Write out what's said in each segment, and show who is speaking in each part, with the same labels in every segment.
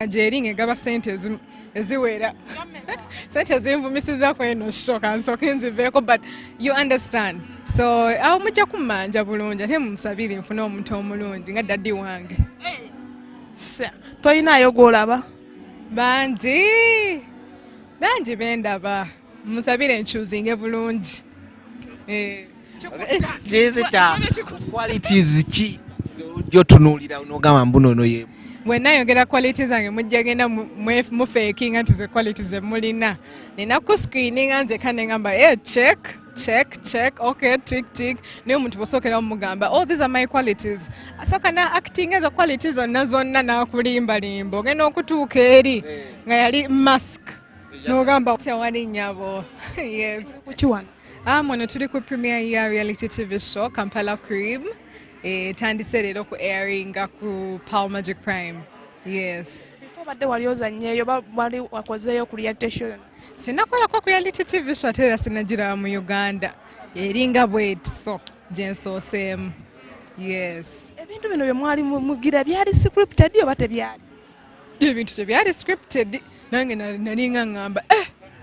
Speaker 1: jeringe gaba sente eziwera sente zinvumisiza ko eno shoka nsoke nziveko, but you understand. So awo mujja kumanja bulungi ate munsabire nfune omuntu omulungi nga daddy wange.
Speaker 2: Toyinayo gwolaba?
Speaker 1: Bangi bendaba, musabire nchuzinge bulungi.
Speaker 3: Qualities ki zotunuulira n'ogamba mbuno no ye?
Speaker 1: Bwe nayogera qualities zange mujja genda mu faking anti ze qualities mulina. Nina ku screening nze kane ngamba check, okay, tick. Niyo muntu bosokera omugamba, oh, these are my qualities. Asoka na acting ezo qualities zonna nakulimba limbo. Ngena okutuuka eri nga yali mask. N'ogamba tewali nyabo. Yes.
Speaker 2: Which one?
Speaker 1: Ono tuli ku premiere ya reality TV show Kampala Cream. Tandise leero ku airing ku Power Magic Prime. Yes.
Speaker 2: Badde wali ozannyeyo wali wakozeeyo ku reality show?
Speaker 1: Sinakola ku reality TV show ate era sinagira mu Uganda. Eringa bwetiso gye nsooseemu. Yes.
Speaker 2: Ebintu bino bye mwali mugira byali scripted oba tebyali?
Speaker 1: Ebintu tebyali scripted. Nange nalinga ngamba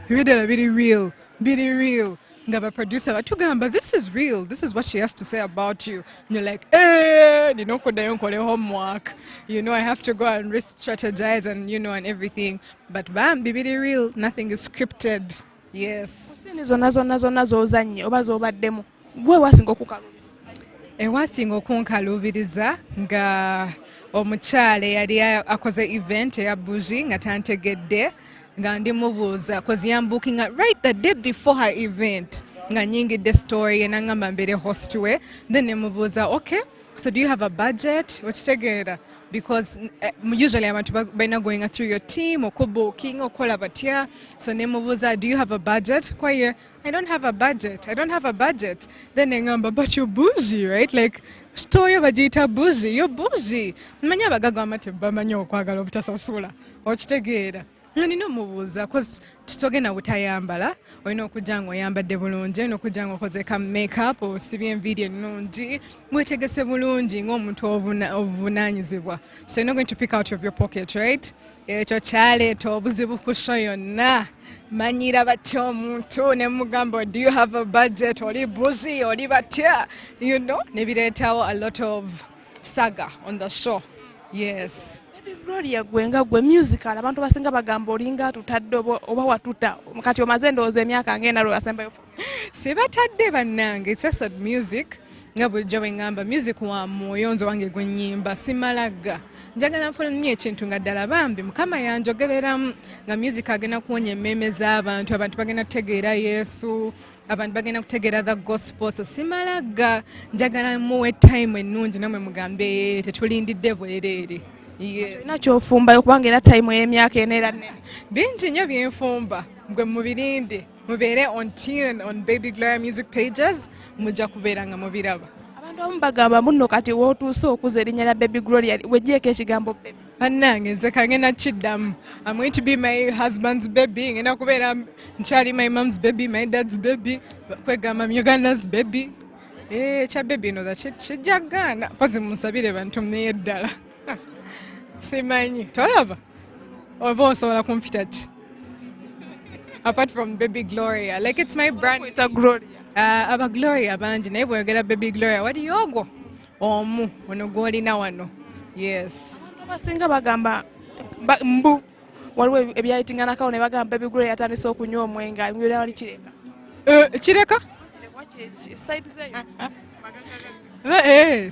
Speaker 1: ebiddala biri real. Ngaba producer batugamba, this is real, this is what she has to say about you, and you're like, ninokodayo nkole homework, I have to go and re-strategize and and everything, but bam, bibiri real, nothing is scripted. Yes.
Speaker 2: Sini zonna zozanye oba zobaddemu gwe wasinga okukalubiriza?
Speaker 1: Wasinga okunkalubiriza nga omukyala yali akoze event eya bougie nga tantegedde nga ndimubuuza cause yambooking right the day before her event nga nyingidde story enangamba mbere host we, then nemubuuza, okay, so do you have a budget? Okitegeera, because usually abantu balina going through your team okubooking okola batya, so nemubuuza, do you have a budget? Kwaye, I don't have a budget. Then engamba, but you're bougie, right? Like story bagiyita bougie, you're bougie. Manya abagaga amate bamanyi okwagala obutasasula. Okitegeera. Nino mubuuza cause tutogenda butayambala, olina okujja nga oyambadde bulungi, olina okujja nga okoze ka make-up osibye enviiri ennungi, mwetegese bulungi ng'omuntu obuvunaanyizibwa. So you're not going to pick out of your pocket, right? Ekyo kyaleeta obuzibu ku show yonna. Manyira batya omuntu ne mugamba, do you have a budget? Oli bougie, oli batya? Ne bireetawo a lot of saga on the show. Yes.
Speaker 2: Gloria gwe musical abantu basinga bagamba olinga tutadde oba watuta kati omaze ndowooza emyaka ngenda lwe yasembayo.
Speaker 1: Sibatadde bannange, it's just music nga bulijjo bwe ngamba, music wa mwoyo nze wange gwe nnyimba simalaga. Njagala nfunye ekintu nga ddala bambi Mukama yanjogereramu nga music agenda kuwonya emmeeme z'abantu, abantu bagenda kutegeera Yesu, abantu bagenda kutegeera the gospel, so simalaga. Njagala muwe time ennungi namwe mugambe tetulindidde bwereere. Yes.
Speaker 2: Ina kyofumbayo kubanga era time y'emyaka enera nene.
Speaker 1: Bingi nnyo by'enfumba gwe mubirinde mubeere on tune on Baby Gloria music pages, mujja kubeera nga mubiraba.
Speaker 2: Abantu abamu bagamba muno kati wootuuse okuza erinnya lya Baby Gloria weggyeko ekigambo baby.
Speaker 1: Bannange nze kangenda kiddamu. I'm going to be my husband's baby, ngenda kubeera nkyali my mom's baby, my dad's baby, kwegamba Uganda's baby. Kya baby noza kijjagaana kozi munsabire bantu mneyo ddala. Simanyi tolaba oba osobola kumpita ki apart from Baby Gloria, like it's my brand.
Speaker 2: It's a Gloria.
Speaker 1: Aba Gloria bangi naye bw'oyogera Baby Gloria wali ogwo omu ono gw'olina wano. Yes.
Speaker 2: Basinga bagamba mbu waliwo ebyayitinganakawo ne bagamba Baby Gloria yatandise okunywa omwenga nywera wali kireka.
Speaker 1: Kireka?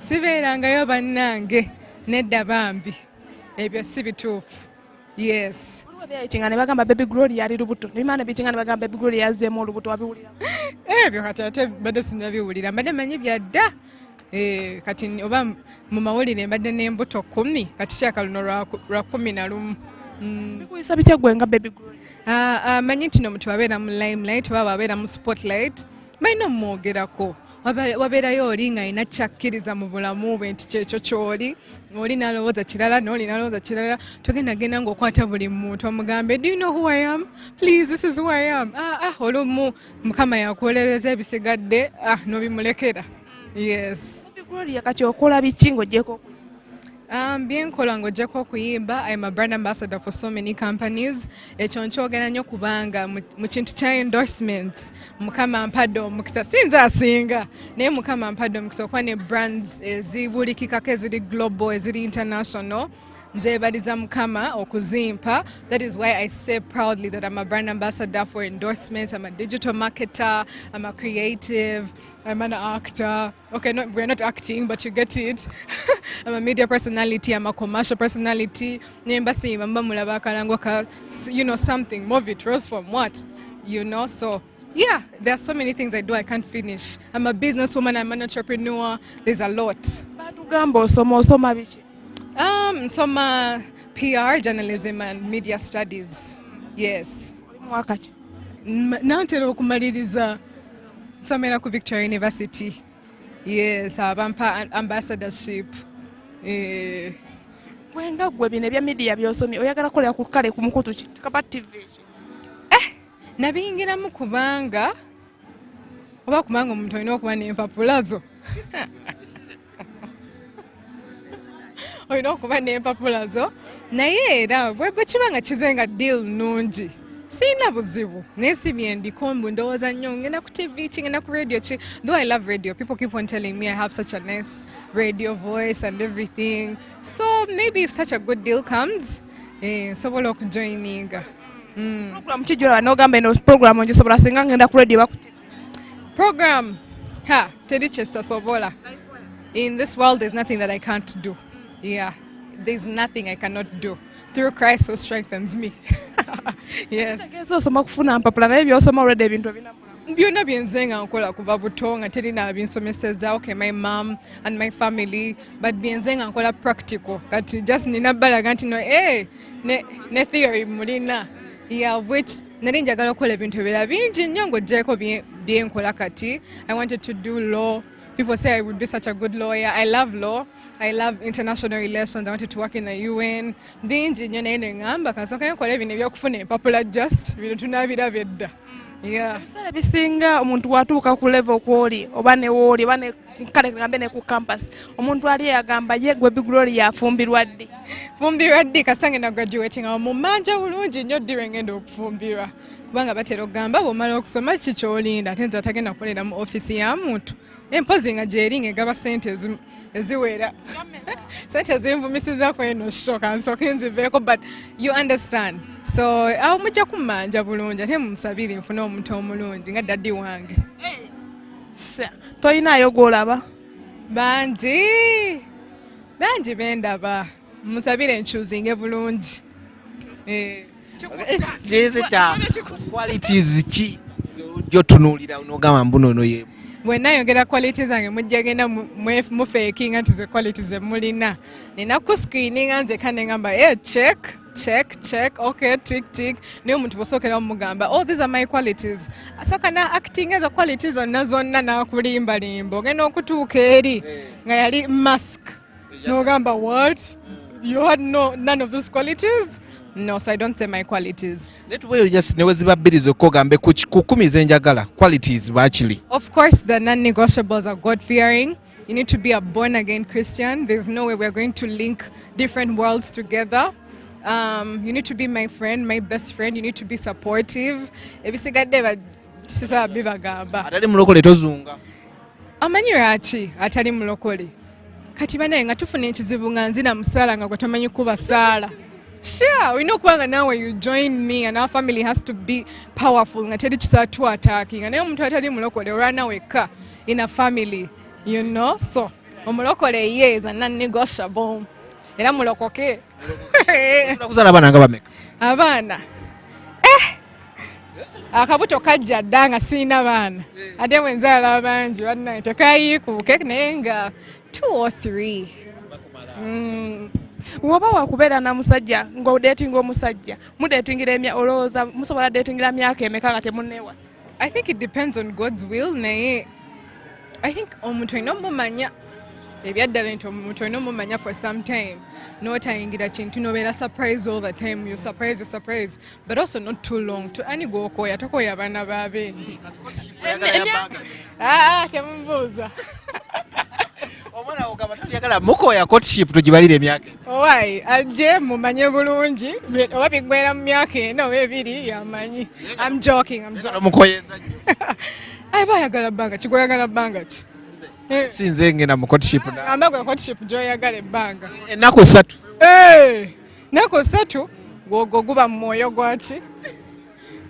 Speaker 1: Sibeerangayo bannange nedda bambi. Ebyo si bituufu. Yes.
Speaker 2: Ebyayitinga ne bagamba Baby Gloria ali lubuto. Nimana bitinga ne bagamba Baby Gloria yazzeemu olubuto wabiwulira.
Speaker 1: Ebyo kati ate badde sinnabiwulira. Mbadde manyi byadda. Kati oba mu mawulire mbadde n'embuto 10 kati kyakaluno lwa 11.
Speaker 2: Bikuyisa bitya gwe nga Baby Gloria?
Speaker 1: Manyi nti n'omuntu wabeera mu limelight oba wabeera mu spotlight balina omwogerako. Wabeerayo oli nga alina kyakkiriza mu bulamu bwe nti kyekyo ky'oli, oli n'alowooza kirala n'oli n'alowooza kirala, togenda ng'okwata buli muntu omugambe, do you know who I am? Please, this is who I am. Olumu Mukama yakuwolereza ebisigadde n'obimulekera. Yes.
Speaker 2: Gloria kati okola biki ng'ogyeko?
Speaker 1: Byenkola ng'ojjako okuyimba. I'm a brand ambassador for so many companies. Ekyo nkyogera nnyo kubanga mu kintu kya endorsements Mukama ampadde omukisa sinza asinga naye Mukama ampadde omukisa okuba ne brands ezibulikikako eziri global eziri international. Nzeebaliza Mukama okuzimpa. That is why I say proudly that I'm a brand ambassador for endorsements. I'm a digital marketer. I'm a creative. I'm an actor. Okay, no, we're not acting, but you get it. I'm a media personality. I'm a commercial personality. You know, something. Move it. Rose from what? You know, so yeah, there are so many things I do I can't finish. I'm a businesswoman. I'm an entrepreneur. There's a lot. Some PR, journalism and media studies. Yes. Nantera okumaliriza nsomera ku Victoria University. Yes, abampa ambassadorship.
Speaker 2: Wenga gwe bino ebya media by'osomye oyagala kukolera ku kale ku mukutu ki kapa TV.
Speaker 1: Nabiyingiramu kubanga oba kubanga omuntu olina okuba n'empapula zo. Olina okuba n'empapula zo naye era bwe kiba nga kizenga deal nungi siyina buzibu naye si bye ndiko mbu ndowooza nnyo ngenda ku TV ki ngenda ku radio ki. Though I love radio, people keep on telling me I have such a nice radio voice and everything, so maybe if such a good deal comes nsobola okujoininga.
Speaker 2: Program ki gy'olaba n'ogamba eno program ngisobola singa ngenda ku radio baku
Speaker 1: Program teri kye sitasobola. In this world there's nothing that I can't do. Yeah, there's nothing I cannot do through Christ who strengthens me. Yes.
Speaker 2: Osoma kufuna mpapula naye by'osoma already ebintu ebinapula.
Speaker 1: Byonna byenze nga nkola kuva buto nga terina binsomeseza. Okay, my mom and my family, but byenze nga nkola practical. Kati just nina balaga nti no ne theory mulina. Yeah, which nali njagala okukola ebintu ebirala bingi nnyo ng'oggyeko byenkola kati. I wanted to do law. People say I would be such a good lawyer. I love law. I love international relations. I wanted to work in the UN. Bingi nnyo naye ne ngamba kansooka nkola ebintu ebyokufuna empapula just bino tunaabiraba edda. Yeah.
Speaker 2: Ebiseera bisinga omuntu watuuka ku level kw'oli oba ne w'oli oba ne kale ngambe ne ku campus omuntu ali yagamba ye gwe Gloria afumbirwa ddi.
Speaker 1: Fumbirwa ddi kasange na graduating awo mu manja bulungi nnyo ddi ngenda okufumbirwa kubanga batera okugamba bw'omala okusoma ki ky'olinda ate nze atagenda kukolera mu office ya muntu empozi nga gyeringa egaba sente eziwera sente zinvumisizaako eno shoka nsooke nziveeko, but you understand. So awo mujja kumanja bulungi ate munsabire nfune omuntu omulungi nga daddi wange.
Speaker 2: Toyinaayo gw'olaba?
Speaker 1: Bangi bendaba, musabire nkyuzinge bulungi.
Speaker 3: Qualities ki gy'otunuulira n'ogamba mbu nono yemu?
Speaker 1: Bwe nayogera qualities zange mujja genda mufeekinga nti ze qualities ze mulina. Nina ku screeninga nze kane ngamba check, okay, tick. Naye omuntu bw'osookera omugamba oh these are my qualities. Asooka na acting ezo qualities zonna n'akulimbalimba ogenda okutuuka eri nga yali mask. N'ogamba what? You had none of those qualities? No, so I don't say my qualities.
Speaker 3: Let way just newe ziba bbiri zokka ogambe ku 10 zenjagala qualities actually.
Speaker 1: Of course, the non-negotiables are God-fearing. You need to be a born-again Christian. There's no way we're going to link different worlds together. You need to be my friend, my best friend. You need to be supportive. Ebisigadde sisa bibagamba.
Speaker 3: Atali mulokole tozunga.
Speaker 1: Amanyi lwaki atali mulokole? Kati banaye nga tufuna ekizibu nga nzina musaala nga gwe tamanyi kuba saala. Sure, we know kwanga now when you join me and our family has to be powerful. Nga tedi chisatu attacking. And omuntu atali mulokole rana weka in a family, you know. So, omulokole ye is a non-negotiable. Era mulokoke.
Speaker 3: Kuzala abana nga bameka?
Speaker 1: Abana. Akabuto kajja danga sina baana. Ate wenzala abangi banna tekayikuuke naye nga 2 or 3.
Speaker 2: Woba wakubeera na musajja ng'odatinga omusajja mudatingira olowooza musobola datingira myaka emeka nga temunneewasa?
Speaker 1: I think it depends on God's will. Naye I think omuntu olina omumanya ebyaddala nti omuntu olina omumanya for some time n'otayingira kintu n'obeera surprise all the time. You surprise but also not too long. Ani gw'okooya tokooya abaana b'abendi. Temubuuza.
Speaker 3: Mwana ogamba tolyagala mukoya courtship tugibalire emyaka.
Speaker 1: Owaayi ajje mumanye bulungi oba biggwera mu myaka eno oba ebiri yamanyi. I'm joking.
Speaker 3: Mukoyeza nnyo.
Speaker 1: Ayi bayagala bbanga ki gwayagala bbanga ki?
Speaker 3: Sinze ngenda mu courtship na.
Speaker 1: Amba gwe courtship gy'oyagala ebbanga.
Speaker 3: Ennaku 3.
Speaker 1: Ennaku 3 gwogo guba mu mwoyo gwaki?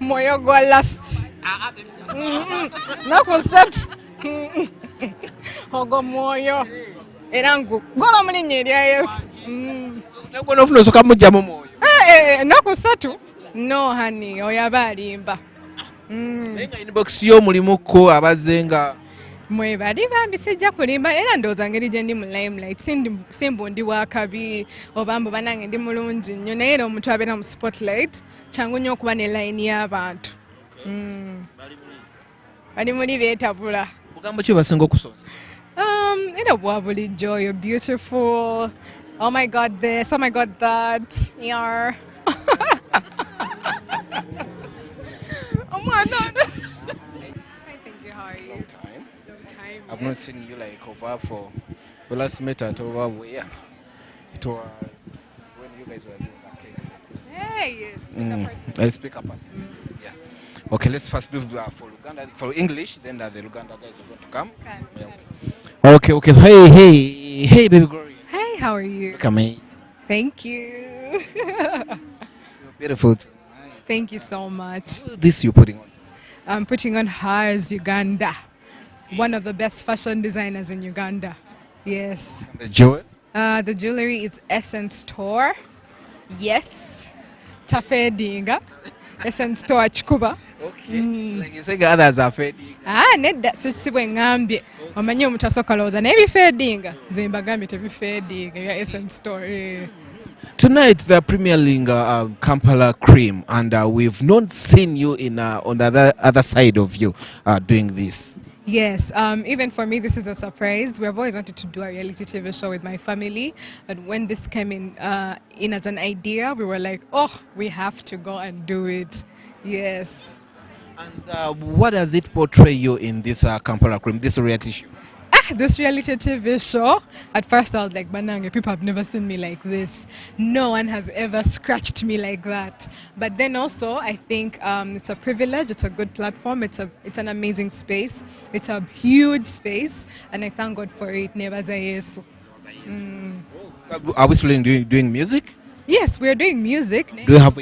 Speaker 1: Mwoyo gwa last. Ennaku 3 ogwo mwoyo era ngoba mu linnya erya Yesu.
Speaker 3: Nagwo nofuna osooka mujjamu mwoyo.
Speaker 1: Ennaku 3 no honey oyo aba alimba.
Speaker 3: Naye nga inbox yo mulimuko abazze nga
Speaker 1: Mwebali bambi sijja kulimba era ndowooza ngeri gye ndi mu limelight simbu ndi wakabi oba mbu banange ndi mulungi nnyo naye era omuntu abeera mu spotlight kyangu nnyo okuba ne layini y'abantu. Bali muli beetabula.
Speaker 3: bugambo ki basinga okusonza?
Speaker 1: Era bwa bulijjo you're beautiful. Oh my God this, oh my God that. Yar. Omwana. Hi, thank you. How are you?
Speaker 3: Long time.
Speaker 1: Long time.
Speaker 3: I've not seen you like over for the last met at over where? It was when you guys were doing that cake.
Speaker 1: Hey, yes.
Speaker 3: I speak up. Yeah. Okay, let's first do for Uganda, for English, then the Uganda guys are going to come. Yeah. Okay. Hey, baby Gloria.
Speaker 1: Hey, how are you?
Speaker 3: Look amazing.
Speaker 1: Thank you.
Speaker 3: You're beautiful tonight.
Speaker 1: Thank you so much.
Speaker 3: What is this you're putting on?
Speaker 1: I'm putting on Hers Uganda. One of the best fashion designers in Uganda. Yes.
Speaker 3: The jewel?
Speaker 1: The jewelry is Essence Store. Yes. Tafedinga. Essence Store Chikuba.
Speaker 3: Okay. Like you say others are fading.
Speaker 1: Nedda sikisibwe ngambye. Omanyi omuntu asooka lowooza n'ebifeedinga. Nze mbagambye tebifeedinga ebya Essence Store.
Speaker 3: Tonight they're premiering Kampala Cream, and we've not seen you in on the other side of you doing this.
Speaker 1: Yes, even for me, this is a surprise. We have always wanted to do a reality TV show with my family, but when this came in as an idea, we were like, oh, we have to go and do it. Yes.
Speaker 3: And what does it portray you in this Kampala Cream, this reality show?
Speaker 1: This reality TV show, at first I was like, Banange, people have never seen me like this. No one has ever scratched me like that. But then also, I think it's a privilege, it's a good platform, it's an amazing space, it's a huge space, and I thank God for it. Nebaza Yesu.
Speaker 3: Are we still doing music?
Speaker 1: Yes, we are doing music.
Speaker 3: Do you have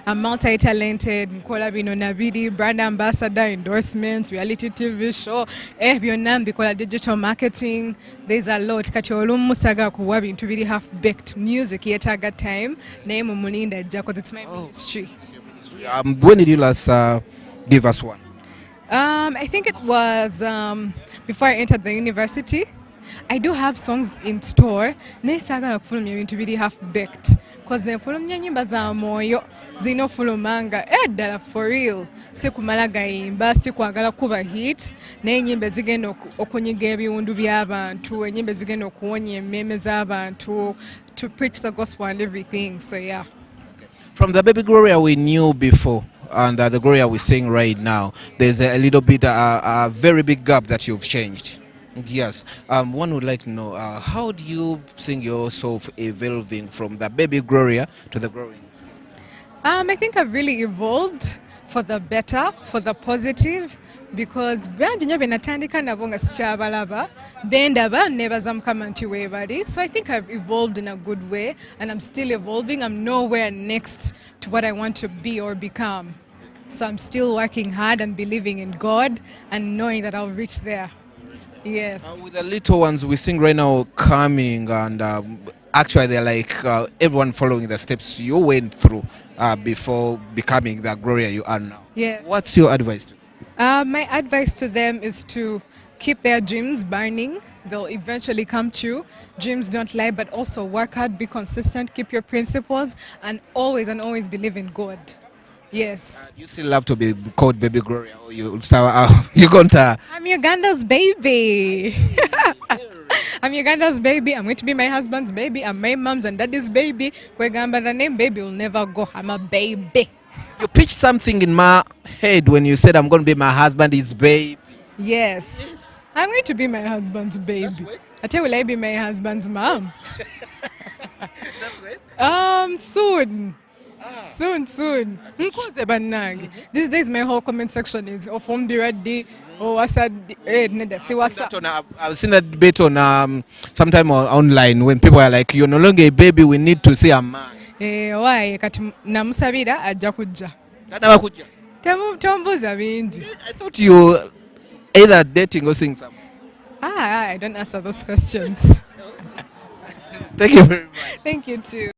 Speaker 1: I'm multi-talented, nkola bino nabidi, brand ambassador, endorsements, reality TV show, byonna mbikola digital marketing. There's a lot. Kati olumu saga kuwa bintu biri half-baked music yetaaga time. Naye mumulinda ajja because it's my ministry.
Speaker 3: When did you last give us one?
Speaker 1: I think it was before I entered the university. I do have songs in store. Naye saagala kufulumya ebintu biri half-baked. Because nfulumya nnyimba za mwoyo zirina ofulumanga ddala for real. Si kumala gayimba, si kwagala kuba hit. Naye ennyimba zigenda okunyiga ebiwundu by'abantu, ennyimba zigenda okuwonya emmeeme z'abantu, to preach the gospel and everything. So yeah.
Speaker 3: From the baby Gloria we knew before and the Gloria we're seeing right now, there's a little bit, a very big gap that you've changed. Yes. One would like to know, how do you see yourself evolving from the baby Gloria to the Gloria?
Speaker 1: I think I've really evolved for the better, for the positive, because bangi nnyo benatandika nabo nga sikyabalaba bendaba nebaza mukama nti weebali. So I think I've evolved in a good way and I'm still evolving. I'm nowhere next to what I want to be or become. So I'm still working hard and believing in God and knowing that I'll reach there. Yes.
Speaker 3: With the little ones we sing right now coming, and actually they're like everyone following the steps you went through before becoming the Gloria you are now.
Speaker 1: Yeah.
Speaker 3: What's your advice to them?
Speaker 1: My advice to them is to keep their dreams burning. They'll eventually come true. Dreams don't lie, but also work hard, be consistent, keep your principles, and always believe in God. Yes.
Speaker 3: You still love to be called baby Gloria, or you're going to...
Speaker 1: I'm Uganda's baby. I'm Uganda's baby. I'm going to be my husband's baby. I'm my mom's and daddy's baby. Kwegamba, the name baby will never go. I'm a baby.
Speaker 3: You pitched something in my head when you said I'm going to be my husband's baby.
Speaker 1: Yes. I'm going to be my husband's baby. I tell will I be my husband's mom?
Speaker 3: That's right.
Speaker 1: Soon. Soon. Nkuzze bannange. These days my whole comment section is Okufumbirwa ddi owasa nedda siwasa.
Speaker 3: I've seen that debate on sometime online when people are like, you're no longer a baby, we need to see a man.
Speaker 1: Why kati namusabira ajja kujja.
Speaker 3: Tanaba kujja.
Speaker 1: Tembuuza bingi.
Speaker 3: I thought you either dating or seeing someone.
Speaker 1: I don't answer those questions.
Speaker 3: Thank you very much.
Speaker 1: Thank you too.